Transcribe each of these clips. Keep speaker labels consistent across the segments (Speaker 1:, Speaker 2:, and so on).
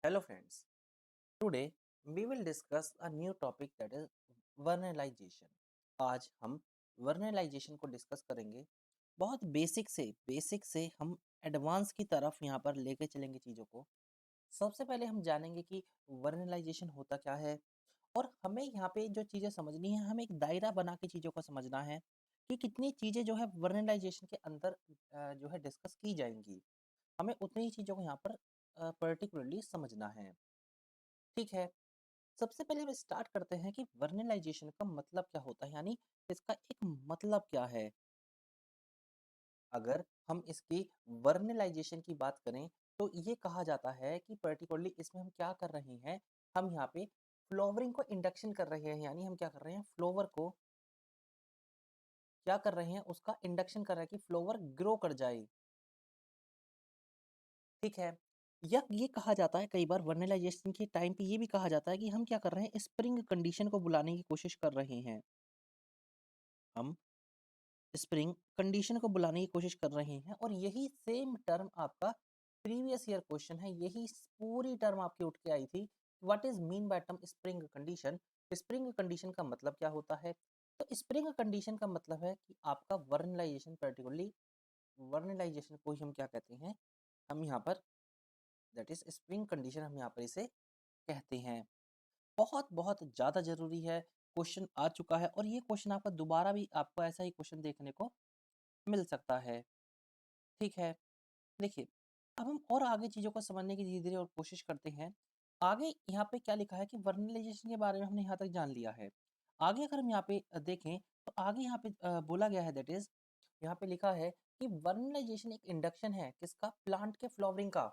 Speaker 1: Hello friends, today we will discuss a new topic that is vernalization. आज हम vernalization को discuss करेंगे। बहुत बेसिक से हम एडवांस की तरफ यहाँ पर लेके चलेंगे चीज़ों को। सबसे पहले हम जानेंगे कि वर्नलाइजेशन होता क्या है और हमें यहाँ पे जो चीज़ें समझनी है, हमें एक दायरा बना के चीज़ों को समझना है कि कितनी चीज़ें जो है वर्नलाइजेशन के अंदर जो है डिस्कस की जाएंगी। हमें उतनी ही चीज़ों को यहाँ पर पर्टिकुलरली समझना है। ठीक है, सबसे पहले हम स्टार्ट करते हैं कि वर्नलाइजेशन का मतलब क्या होता है, यानी इसका एक मतलब क्या है। अगर हम इसकी वर्नलाइजेशन की बात करें तो ये कहा जाता है कि पर्टिकुलरली इसमें हम क्या कर रहे हैं, हम यहाँ पे फ्लावरिंग को इंडक्शन कर रहे हैं, यानी हम क्या कर रहे हैं, फ्लावर को क्या कर रहे हैं, उसका इंडक्शन कर रहे हैं कि फ्लावर ग्रो कर जाए। ठीक है, या ये कहा जाता है कई बार वर्नलाइजेशन के टाइम पे ये भी कहा जाता है कि हम क्या कर रहे हैं, स्प्रिंग कंडीशन को बुलाने की कोशिश कर रहे हैं। हम स्प्रिंग कंडीशन को बुलाने की कोशिश कर रहे हैं और यही सेम टर्म आपका प्रीवियस ईयर क्वेश्चन है, यही पूरी टर्म आपकी उठ के आई थी। What is mean by term spring condition. Spring condition का मतलब क्या होता है, तो स्प्रिंग कंडीशन का मतलब है कि आपका वर्नलाइजेशन, पर्टिकुलरली वर्नलाइजेशन को ही हम क्या कहते हैं, हम यहाँ पर दैट इज स्प्रिंग कंडीशन हम यहाँ पर इसे कहते हैं। बहुत बहुत ज़्यादा ज़रूरी है, क्वेश्चन आ चुका है और ये क्वेश्चन आपका दोबारा भी आपको ऐसा ही क्वेश्चन देखने को मिल सकता है। ठीक है, देखिए, अब हम और आगे चीज़ों को समझने की धीरे-धीरे और कोशिश करते हैं। आगे यहाँ पे क्या लिखा है कि वर्नलाइजेशन के बारे में हमने यहाँ तक जान लिया है। आगे अगर हम यहाँ पे देखें तो आगे यहाँ पे बोला गया है, दैट इज़ यहाँ पे लिखा है कि वर्नलाइजेशन एक इंडक्शन है किसका, प्लांट के फ्लावरिंग का।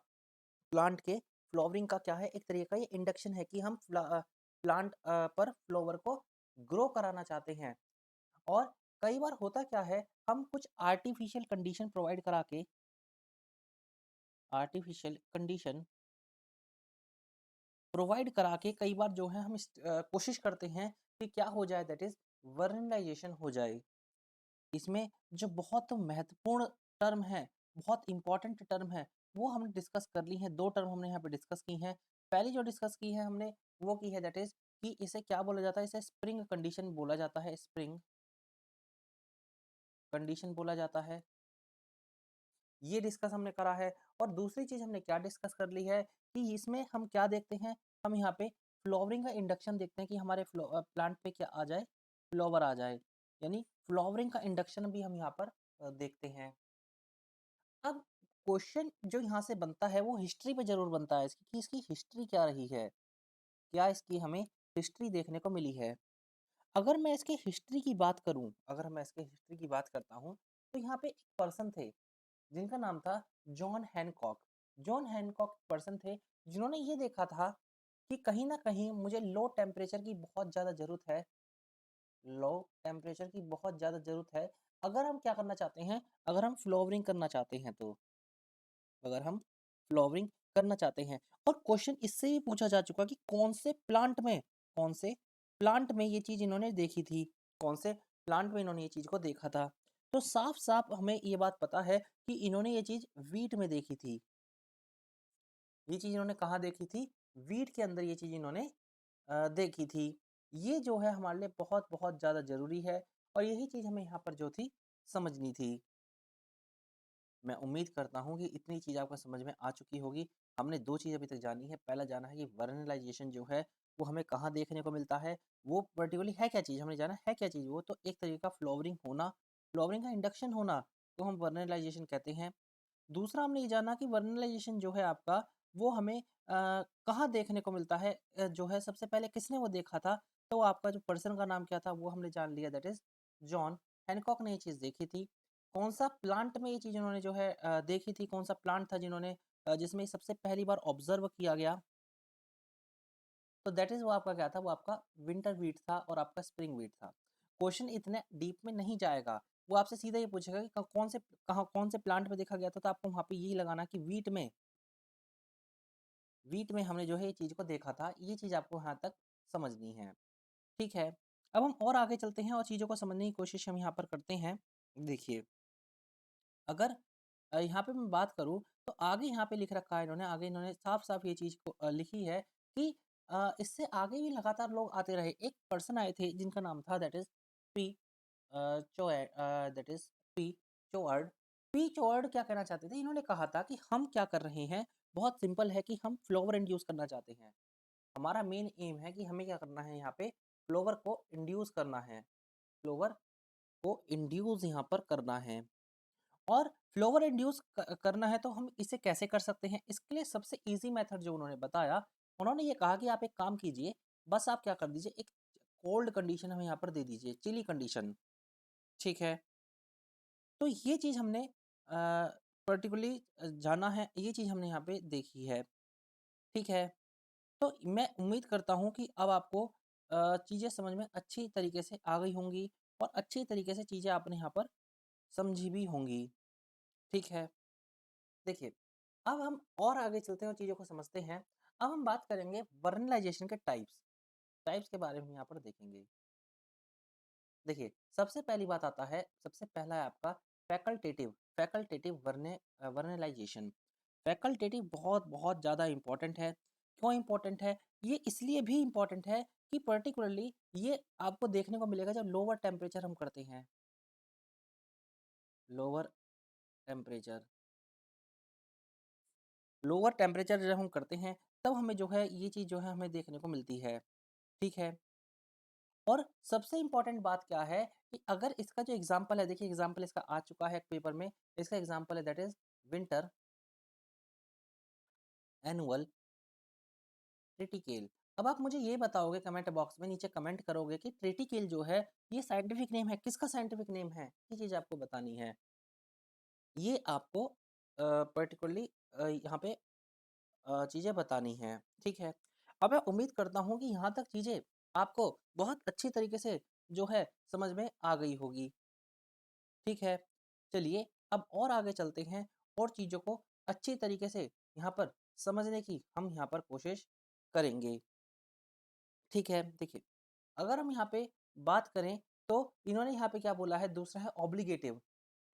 Speaker 1: प्लांट के फ्लावरिंग का क्या है, एक तरीके का ये इंडक्शन है कि हम प्लांट पर फ्लावर को ग्रो कराना चाहते हैं। और कई बार होता क्या है, हम कुछ आर्टिफिशियल कंडीशन प्रोवाइड करा के, आर्टिफिशियल कंडीशन प्रोवाइड करा के कई बार जो है हम कोशिश करते हैं कि क्या हो जाए, दैट इज वर्नलाइजेशन हो जाए। इसमें जो बहुत महत्वपूर्ण टर्म है, बहुत इंपॉर्टेंट टर्म है, वो हमने डिस्कस कर ली है। दो टर्म हमने यहाँ पे डिस्कस की हैं। पहली जो डिस्कस की है हमने, वो की है दैट इज कि इसे क्या बोला जाता है, इसे स्प्रिंग कंडीशन बोला जाता है, स्प्रिंग कंडीशन बोला जाता है। ये डिस्कस हमने करा है। और दूसरी चीज़ हमने क्या डिस्कस कर ली है कि इसमें हम क्या देखते हैं, हम यहाँ पे फ्लावरिंग का इंडक्शन देखते हैं कि हमारे प्लांट पे क्या आ जाए, फ्लावर आ जाए, यानी फ्लावरिंग का इंडक्शन भी हम यहाँ पर देखते हैं। अब क्वेश्चन जो यहाँ से बनता है वो हिस्ट्री पे जरूर बनता है इसकी, कि इसकी हिस्ट्री क्या रही है, क्या इसकी हमें हिस्ट्री देखने को मिली है। अगर मैं इसके हिस्ट्री की बात करूं, अगर मैं इसके हिस्ट्री की बात करता हूं, तो यहाँ पे एक पर्सन थे जिनका नाम था John Hancock. John Hancock person थे जिन्होंने ये देखा था कि कहीं ना कहीं मुझे लो टेम्परेचर की बहुत ज़्यादा ज़रूरत है, लो टेम्परेचर की बहुत ज़्यादा ज़रूरत है। अगर हम क्या करना चाहते हैं, अगर हम फ्लोवरिंग करना चाहते हैं तो, अगर हम फ्लोवरिंग करना चाहते हैं। और क्वेश्चन इससे भी पूछा जा चुका कि कौन से प्लांट में, कौन से प्लांट में ये चीज़ इन्होंने देखी थी, कौन से प्लांट में इन्होंने ये चीज़ को देखा था। तो साफ साफ हमें ये बात पता है कि इन्होंने ये चीज़ वीट में देखी थी। ये चीज़ इन्होंने कहाँ देखी थी, वीट के अंदर ये चीज़ इन्होंने देखी थी। ये जो है हमारे लिए बहुत बहुत ज़्यादा ज़रूरी है और यही चीज़ हमें यहाँ पर जो थी समझनी थी। मैं उम्मीद करता हूँ कि इतनी चीज़ आपको समझ में आ चुकी होगी। हमने 2 चीज़ अभी तक जानी है। पहला जाना है कि वर्नलाइज़ेशन जो है, वो हमें कहाँ देखने को मिलता है, वो पर्टिकुलरली है क्या चीज़, हमने जाना है क्या चीज़ वो, तो एक तरीके का फ्लावरिंग होना, फ्लावरिंग का इंडक्शन होना, तो हम वर्नलाइज़ेशन कहते हैं। दूसरा हमने ये जाना कि वर्नलाइज़ेशन जो है आपका, वो हमें कहाँ देखने को मिलता है, जो है सबसे पहले किसने वो देखा था, तो आपका जो पर्सन का नाम क्या था वो हमने जान लिया, दैट इज़ जॉन हैनकॉक ने ये चीज़ देखी थी। कौन-सा प्लांट में ये चीज़ उन्होंने जो है देखी थी, कौन-सा प्लांट था जिन्होंने जिसमें सबसे पहली बार ऑब्ज़र्व किया गया, तो दैट इज़ वो आपका क्या था, वो आपका विंटर व्हीट था और आपका स्प्रिंग व्हीट था। क्वेश्चन इतने डीप में नहीं जाएगा, वो आपसे सीधा ये पूछेगा कि कौन से, कहाँ कौन से प्लांट में देखा गया था, तो आपको वहाँ पे यही लगाना कि वीट में हमने जो है ये चीज़ को देखा था। ये चीज़ आपको यहाँ तक समझनी है। ठीक है, अब हम और आगे चलते हैं और चीज़ों को समझने की कोशिश हम यहाँ पर करते हैं। देखिए, अगर यहाँ पे मैं बात करूँ तो आगे यहाँ पे लिख रखा है इन्होंने, आगे इन्होंने साफ-साफ ये चीज़ को लिखी है कि इससे आगे भी लगातार लोग आते रहे। एक पर्सन आए थे जिनका नाम था that is P that is P Chouard. P Chouard क्या कहना चाहते थे? इन्होंने कहा था कि हम क्या कर रहे हैं, बहुत सिंपल है कि हम फ्लावर इंड्यूस करना चाहते हैं। हमारा मेन एम है कि हमें क्या करना है यहाँ पे फ्लावर को इंड्यूस करना है। फ्लावर को इंड्यूस यहाँ पर करना है। और फ्लावर इंड्यूस करना है तो हम इसे कैसे कर सकते हैं? इसके लिए सबसे ईज़ी मेथड जो उन्होंने बताया, उन्होंने ये कहा कि आप एक काम कीजिए, बस आप क्या कर दीजिए, एक कोल्ड कंडीशन हमें यहाँ पर दे दीजिए, चिली कंडीशन, ठीक है? तो ये चीज़ हमने पर्टिकुलरली जाना है, ये चीज़ हमने यहाँ पे देखी है, ठीक है? तो मैं उम्मीद करता हूँ कि अब आपको चीज़ें समझ में अच्छी तरीके से आ गई होंगी और अच्छी तरीके से चीज़ें आपने यहाँ पर समझी भी होंगी, ठीक है? देखिए, अब हम और आगे चलते हैं और चीज़ों को समझते हैं। अब हम बात करेंगे वर्नलाइज़ेशन के टाइप्स। टाइप्स के बारे में यहाँ पर देखेंगे। देखिए, सबसे पहली बात आता है, सबसे पहला है आपका फैकल्टेटिव फैकल्टेटिव वर्नलाइज़ेशन। फैकल्टेटिव बहुत ज़्यादा इम्पोर्टेंट है। क्यों इम्पोर्टेंट है? ये इसलिए भी इम्पोर्टेंट है कि पर्टिकुलरली ये आपको देखने को मिलेगा जब लोअर टेम्परेचर हम करते हैं। लोअर टेम्परेचर लोअर टेम्परेचर जब हम करते हैं, तब हमें जो है ये चीज़ जो है हमें देखने को मिलती है, ठीक है? और सबसे इम्पोर्टेंट बात क्या है कि अगर इसका जो एग्ज़ाम्पल है, देखिए एग्ज़ाम्पल इसका आ चुका है पेपर में, इसका एग्ज़ाम्पल है that is winter annual triticale. अब आप मुझे ये बताओगे कमेंट बॉक्स में नीचे कमेंट करोगे कि ट्रिटिकेल जो है, ये साइंटिफिक नेम है, किसका साइंटिफिक नेम है? ये चीज़ आपको बतानी है। ये आपको पर्टिकुलरली यहाँ पे चीज़ें बतानी हैं, ठीक है? अब मैं उम्मीद करता हूँ कि यहाँ तक चीज़ें आपको बहुत अच्छी तरीके से जो है समझ में आ गई होगी, ठीक है? चलिए अब और आगे चलते हैं और चीज़ों को अच्छी तरीके से यहाँ पर समझने की हम यहाँ पर कोशिश करेंगे, ठीक है? देखिए, अगर हम यहाँ पे बात करें तो इन्होंने यहाँ पे क्या बोला है, दूसरा है ऑब्लिगेटिव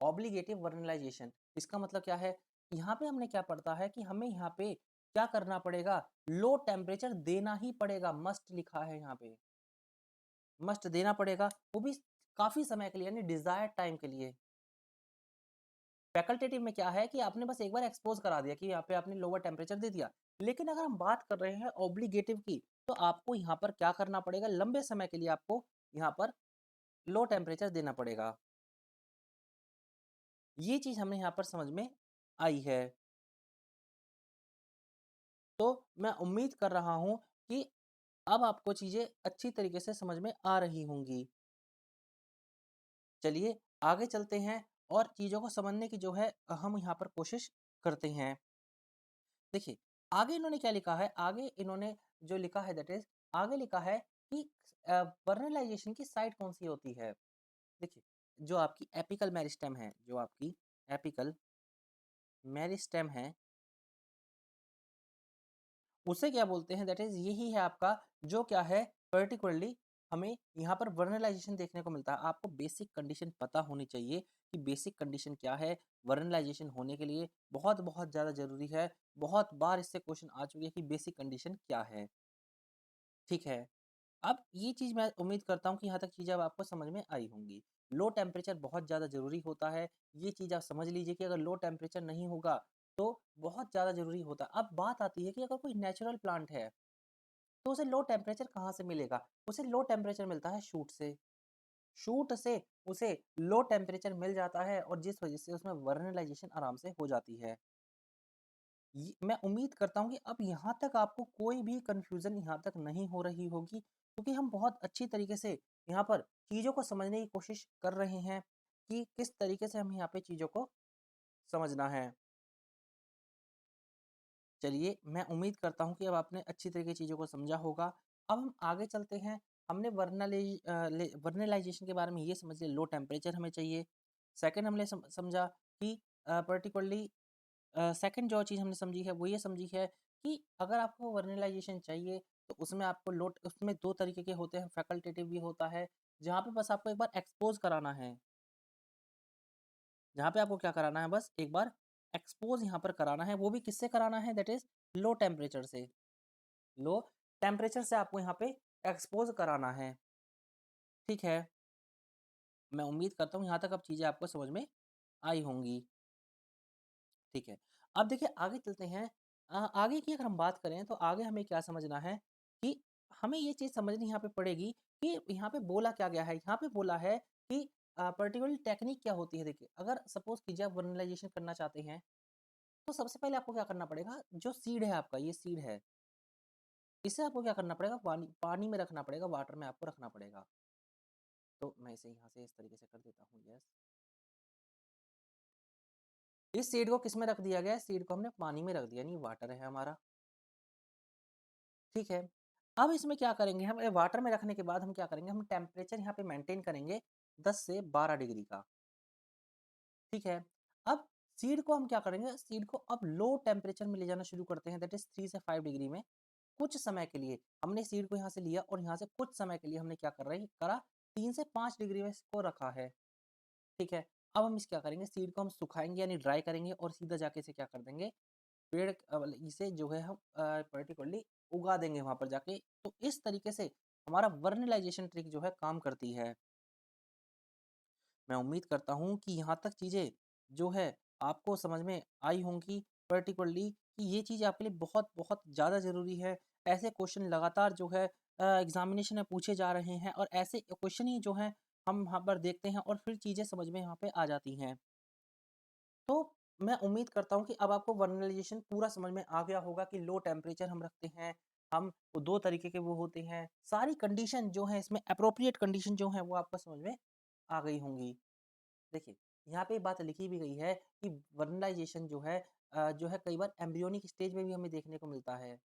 Speaker 1: ऑब्लिगेटिव वर्नलाइजेशन। इसका मतलब क्या है? यहाँ पे हमने क्या पढ़ता है कि हमें यहाँ पे क्या करना पड़ेगा, लो टेम्परेचर देना ही पड़ेगा, मस्ट लिखा है यहाँ पे, मस्ट देना पड़ेगा, वो भी काफ़ी समय के लिए यानी डिज़ायर्ड टाइम के लिए। फैकल्टेटिव में क्या है कि आपने बस एक बार एक्सपोज़ करा दिया कि यहाँ पे आपने लोअर टेम्परेचर दे दिया। लेकिन अगर हम बात कर रहे हैं ऑब्लिगेटिव की, तो आपको यहाँ पर क्या करना पड़ेगा, लंबे समय के लिए आपको यहाँ पर लो टेम्परेचर देना पड़ेगा। ये चीज़ हमें यहाँ पर समझ में आई है। तो मैं उम्मीद कर रहा हूँ कि अब आपको चीज़ें अच्छी तरीके से समझ में आ रही होंगी। चलिए आगे चलते हैं और चीज़ों को समझने की जो है हम यहाँ पर कोशिश करते हैं। देखिए, आगे इन्होंने क्या लिखा है, आगे इन्होंने जो लिखा है दैट इज़ आगे लिखा है कि वर्नलाइज़ेशन की साइट कौन-सी होती है? देखिए, जो आपकी एपिकल मेरिस्टेम है, जो आपकी एपिकल मेरिस्टेम है, उसे क्या बोलते हैं, दैट इज़ यही है आपका जो क्या है पर्टिकुलरली हमें यहाँ पर वर्नलाइजेशन देखने को मिलता है। आपको बेसिक कंडीशन पता होनी चाहिए कि बेसिक कंडीशन क्या है वर्नलाइजेशन होने के लिए, बहुत ज़्यादा ज़रूरी है। बहुत बार इससे क्वेश्चन आ चुके हैं कि बेसिक कंडीशन क्या है, ठीक है? अब ये चीज़ मैं उम्मीद करता हूँ कि यहाँ तक चीज़ें अब आपको समझ में आई होंगी। लो टेम्परेचर बहुत ज़्यादा ज़रूरी होता है। ये चीज़ आप समझ लीजिए कि अगर लो टेम्परेचर नहीं होगा, तो बहुत ज़्यादा ज़रूरी होता है। अब बात आती है कि अगर कोई नेचुरल प्लांट है, तो उसे लो टेम्परेचर कहाँ से मिलेगा? उसे लो टेम्परेचर मिलता है शूट से। शूट से उसे लो टेम्परेचर मिल जाता है और जिस वज़ह से उसमें वर्नलाइज़ेशन आराम से हो जाती है। मैं उम्मीद करता हूँ कि अब यहाँ तक आपको कोई भी कन्फ्यूज़न यहाँ तक नहीं हो रही होगी, क्योंकि हम बहुत अच्छी तरीके से यहाँ पर चीज़ों को समझने की कोशिश कर रहे हैं कि किस तरीके से हमें यहाँ पे चीज़ों को समझना है। चलिए, मैं उम्मीद करता हूँ कि अब आपने अच्छी तरीके चीज़ों को समझा होगा। अब हम आगे चलते हैं। हमने वर्नलाइज़ेशन के बारे में ये समझ लिया, लो टेम्परेचर हमें चाहिए। सेकंड हमने समझा कि पर्टिकुलरली सेकंड जो चीज़ हमने समझी है वो ये समझी है कि अगर आपको वर्नलाइजेशन चाहिए तो उसमें आपको लोड उसमें 2 तरीके के होते हैं, फैकल्टेटिव भी होता है, जहाँ पे बस आपको एक बार एक्सपोज़ कराना है। जहाँ पे आपको क्या कराना है, बस एक बार एक्सपोज यहाँ पर कराना है, वो भी किससे कराना है, दैट इज लो टेम्परेचर से। लो टेम्परेचर से आपको यहाँ पे एक्सपोज कराना है। ठीक है, मैं उम्मीद करता हूँ यहाँ तक अब चीज़ें आपको समझ में आई होंगी। ठीक है, अब देखिए आगे चलते हैं। आगे की अगर हम बात करें तो आगे हमें क्या समझना है कि हमें ये चीज़ समझनी यहाँ पे पड़ेगी कि यहाँ पे बोला क्या गया है। यहाँ पे बोला है कि पर्टिकुलर टेक्निक क्या होती है। देखिए, अगर सपोज कीजिए आप वर्नलाइजेशन करना चाहते हैं, तो सबसे पहले आपको क्या करना पड़ेगा, जो सीड है आपका, ये सीड है, इसे आपको क्या करना पड़ेगा, पानी पानी में रखना पड़ेगा, वाटर में आपको रखना पड़ेगा। तो मैं इसे यहाँ से इस तरीके से कर देता हूँ, यस। इस सीड को किस में रख दिया गया है, सीड को हमने पानी में रख दिया, यानी वाटर है हमारा। ठीक है, अब इसमें क्या करेंगे हम, वाटर में रखने के बाद हम क्या करेंगे, हम टेम्परेचर यहाँ पे मेंटेन करेंगे 10 से 12 डिग्री का। ठीक है, अब सीड को हम क्या करेंगे, सीड को अब लो टेम्परेचर में ले जाना शुरू करते हैं, दैट इज 3 से 5 डिग्री में। कुछ समय के लिए हमने सीड को यहाँ से लिया और यहाँ से कुछ समय के लिए हमने क्या कर रहे हैं करा, 3 से 5 डिग्री में इसको रखा है। ठीक है, अब हम इस क्या करेंगे, सीड को हम सुखाएंगे यानी ड्राई करेंगे और सीधा जाके इसे क्या कर देंगे, पेड़ इसे जो है हम पर्टिकुलरली उगा देंगे वहां पर जाके। तो इस तरीके से हमारा वर्नलाइजेशन ट्रिक जो है काम करती है। मैं उम्मीद करता हूँ कि यहाँ तक चीज़ें जो है आपको समझ में आई होंगी, पर्टिकुलरली कि ये चीज़ आपके लिए बहुत बहुत ज़्यादा ज़रूरी है। ऐसे क्वेश्चन लगातार जो है एग्जामिनेशन में पूछे जा रहे हैं और ऐसे क्वेश्चन ही जो हैं हम यहाँ पर देखते हैं और फिर चीज़ें समझ में यहाँ पे आ जाती हैं। तो मैं उम्मीद करता हूँ कि अब आपको वर्नलाइजेशन पूरा समझ में आ गया होगा कि लो टेम्परेचर हम रखते हैं, हम वो 2 तरीके के वो होते हैं। सारी कंडीशन जो है इसमें एप्रोप्रिएट कंडीशन जो है वो आपको समझ में आ गई होंगी। देखिए, यहाँ पे एक बात लिखी भी गई है कि वर्नलाइजेशन जो है कई बार एम्ब्रियोनिक स्टेज में भी हमें देखने को मिलता है।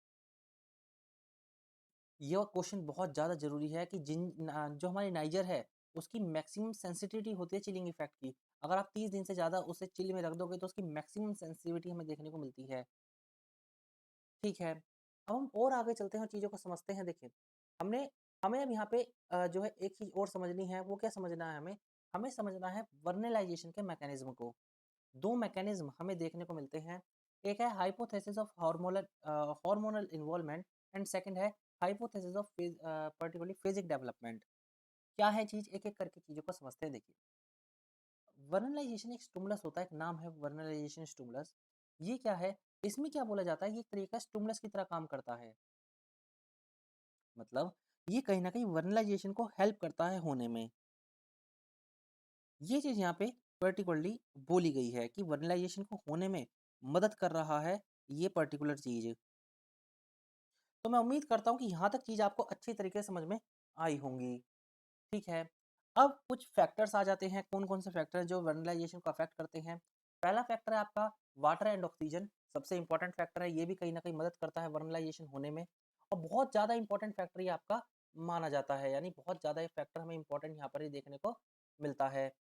Speaker 1: ये क्वेश्चन बहुत ज़्यादा ज़रूरी है कि जो हमारी नाइजर है, उसकी मैक्सिमम सेंसिटिविटी होती है चिलिंग इफेक्ट की। अगर आप 30 दिन से ज़्यादा उसे चिल में रख दोगे तो उसकी मैक्सिमम सेंसिटिविटी हमें देखने को मिलती है। ठीक है, अब हम और आगे चलते हैं और चीज़ों को समझते हैं। देखिए, हमने हमें अब यहाँ पे जो है एक चीज़ और समझनी है, वो क्या समझना है हमें? हमें समझना है वर्नलाइजेशन के मैकेनिज़्म को। 2 मैकेनिज़्म हमें देखने को मिलते हैं। एक है hypothesis of hormonal involvement and second है hypothesis of particularly phasic development. क्या है चीज़? एक-एक करके चीज़ों को समझते हैं। देखिए, वर्नलाइजेशन एक स्टिमुलस होता है, एक नाम है वर्नलाइजेशन स्टिमुलस। ये क्या है? इसमें क्या बोला जाता है, ये एक तरीका स्टिमुलस की तरह काम करता है। मतलब ये कहीं न कहीं वर्नलाइजेशन को हेल्प करता है होने में। ये चीज़ यहाँ पे पर्टिकुलरली बोली गई है कि वर्नलाइजेशन को होने में मदद कर रहा है ये पर्टिकुलर चीज़। तो मैं उम्मीद करता हूँ कि यहाँ तक चीज़ आपको अच्छी तरीके से समझ में आई होंगी। ठीक है, अब कुछ फैक्टर्स आ जाते हैं, कौन-कौन से फैक्टर हैं जो वर्नलाइजेशन को अफेक्ट करते हैं। पहला फैक्टर है आपका वाटर एंड ऑक्सीजन, सबसे इंपॉर्टेंट फैक्टर है, ये भी कहीं न कहीं मदद करता है वर्नलाइजेशन होने में और बहुत ज़्यादा इंपॉर्टेंट फैक्टर ये आपका माना जाता है, यानी बहुत ज़्यादा ये फैक्टर हमें इंपॉर्टेंट यहाँ पर ही देखने को मिलता है।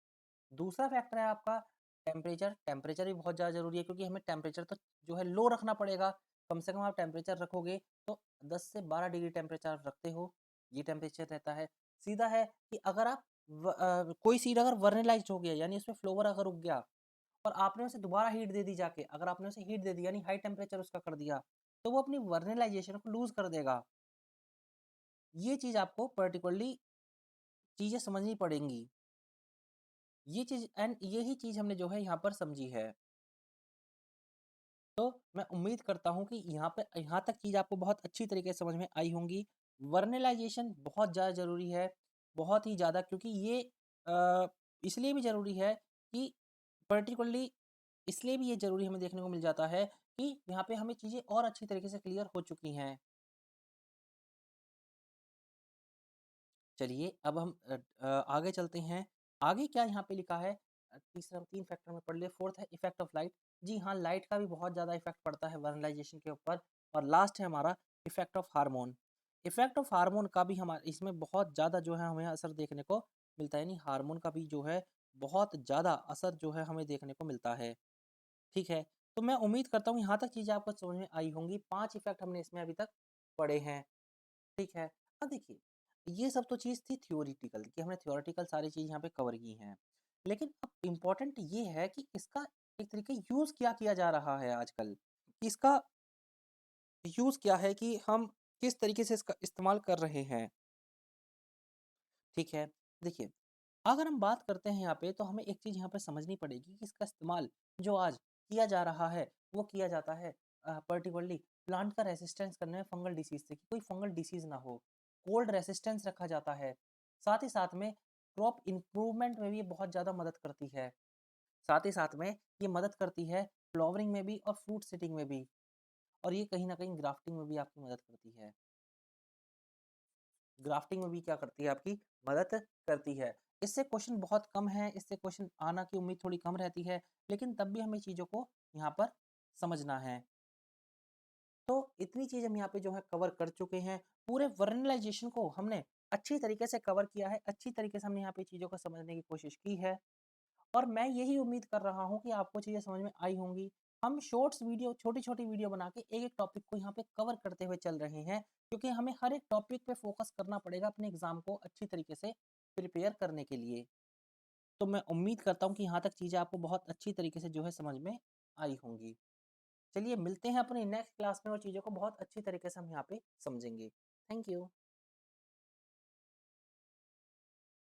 Speaker 1: दूसरा फैक्टर है आपका टेम्परेचर, टेम्परेचर भी बहुत ज़्यादा ज़रूरी है क्योंकि हमें टेम्परेचर तो जो है लो रखना पड़ेगा। कम से कम आप टेम्परेचर रखोगे तो 10 से 12 डिग्री टेम्परेचर आप रखते हो, ये टेम्परेचर रहता है। सीधा है कि अगर आप कोई सीड अगर वर्नलाइज़्ड हो गया यानी उसमें फ्लावर अगर उग गया और आपने उसे दोबारा हीट दे दी जाके, अगर आपने उसे हीट दे दी यानी हाई टेम्परेचर उसका कर दिया, तो वो अपनी वर्नलाइजेशन को लूज़ कर देगा। ये चीज़ आपको पर्टिकुलरली चीज़ें समझनी पड़ेंगी। ये चीज़ एंड यही चीज़ हमने जो है यहाँ पर समझी है। तो मैं उम्मीद करता हूँ कि यहाँ तक चीज़ आपको बहुत अच्छी तरीके से समझ में आई होंगी। वर्नलाइजेशन बहुत ज़्यादा ज़रूरी है, बहुत ही ज़्यादा, क्योंकि ये इसलिए भी ज़रूरी है कि पर्टिकुलरली इसलिए भी ये ज़रूरी हमें देखने को मिल जाता है कि यहाँ पे हमें चीज़ें और अच्छी तरीके से क्लियर हो चुकी हैं। चलिए अब हम आगे चलते हैं। आगे क्या यहाँ पे लिखा है, तीसरा 3 फैक्टर में पढ़ लिए, फोर्थ है इफेक्ट ऑफ लाइट। जी हाँ, लाइट का भी बहुत ज़्यादा इफेक्ट पड़ता है वर्नलाइजेशन के ऊपर। और लास्ट है हमारा effect of hormone. Effect of hormone का भी हमारे इसमें बहुत ज़्यादा जो है हमें असर देखने को मिलता है, यानी हार्मोन का भी जो है बहुत ज़्यादा असर जो है हमें देखने को मिलता है। ठीक है, तो मैं उम्मीद करता हूँ यहाँ तक चीज़ें आपको समझ में आई होंगी। 5 इफेक्ट हमने इसमें अभी तक पढ़े हैं। ठीक है। अब देखिए, ये सब तो चीज़ थी थ्योरेटिकल कि हमने थ्योरेटिकल सारी चीज़ यहाँ पे कवर की हैं। लेकिन अब इम्पोर्टेंट ये है कि इसका एक तरीके यूज़ क्या किया जा रहा है आजकल। इसका यूज़ क्या है कि हम किस तरीके से इसका इस्तेमाल कर रहे हैं, ठीक है? देखिए, अगर हम बात करते हैं यहाँ पे तो हमें एक चीज़ यहाँ पे समझनी पड़ेगी कि इसका इस्तेमाल जो आज किया जा रहा है, वो किया जाता है पर्टिकुलरली प्लांट का रेजिस्टेंस करने में फंगल डिसीज़ से कि कोई फंगल डिसीज़ ना हो। कोल्ड रेजिस्टेंस रखा जाता है। साथ ही साथ में क्रॉप इम्प्रूवमेंट में भी ये बहुत ज़्यादा मदद करती है। साथ ही साथ में ये मदद करती है फ्लावरिंग में भी और फ्रूट सेटिंग में भी और ये कहीं न कहीं ग्राफ्टिंग में भी आपकी मदद करती है। ग्राफ्टिंग में भी क्या करती है आपकी मदद करती है। इससे क्वेश्चन बहुत कम है, इससे क्वेश्चन आना की उम्मीद थोड़ी कम रहती है, लेकिन तब भी हमें चीज़ों को यहाँ पर समझना है। तो इतनी चीज़ हम यहाँ पे जो है कवर कर चुके हैं। पूरे वर्नलाइज़ेशन को हमने अच्छी तरीके से कवर किया है, अच्छी तरीके से हमने यहाँ पे चीज़ों को समझने की कोशिश की है। और मैं यही उम्मीद कर रहा हूँ कि आपको चीज़ें समझ में आई होंगी। हम शॉर्ट्स वीडियो छोटी-छोटी वीडियो बना के एक-एक टॉपिक को यहाँ पे कवर करते हुए चल रहे हैं, क्योंकि हमें हर एक टॉपिक पे फ़ोकस करना पड़ेगा अपने एग्ज़ाम को अच्छी तरीके से प्रिपेयर करने के लिए। तो मैं उम्मीद करता हूँ कि यहाँ तक चीज़ें आपको बहुत अच्छी तरीके से जो है समझ में आई होंगी। चलिए मिलते हैं अपनी नेक्स्ट क्लास में और चीज़ों को बहुत अच्छी तरीके से हम यहाँ पे समझेंगे। Thank you.